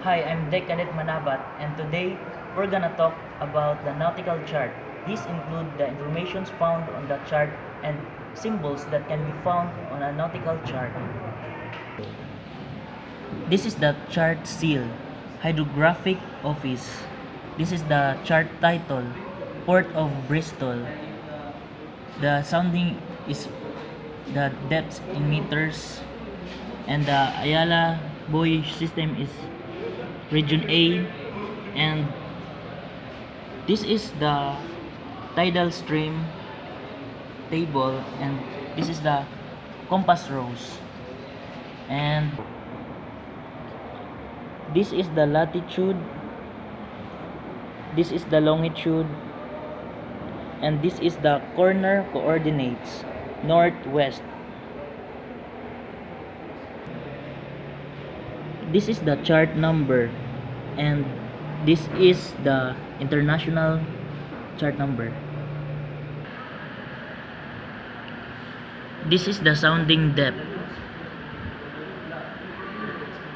Hi, I'm Deck Cadet Manabat, and today we're gonna talk about the nautical chart. These include the informations found on the chart and symbols that can be found on a nautical chart. This is the chart seal, Hydrographic Office. This is the chart title, Port of Bristol. The sounding is the depths in meters, and the Ayala buoy system is region A, and this is the tidal stream table, and this is the compass rose, and this is the latitude, this is the longitude, and this is the corner coordinates, northwest. This is the chart number, and this is the international chart number. This is the sounding depth,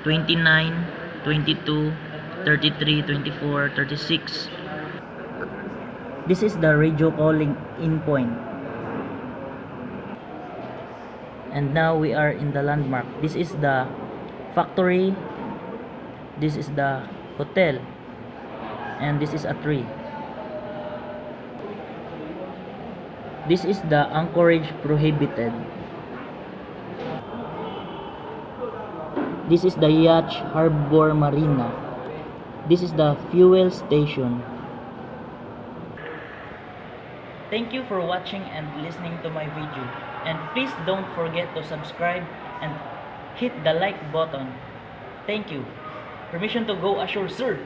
29, 22, 33, 24, 36. This is the radio calling in point. And now we are in the landmark. This is the factory, this is the hotel, and this is a tree. This is the anchorage prohibited. This is the yacht harbor marina. This is the fuel station. Thank you for watching and listening to my video, and please don't forget to subscribe and hit the like button. Thank you. Permission to go ashore, sir.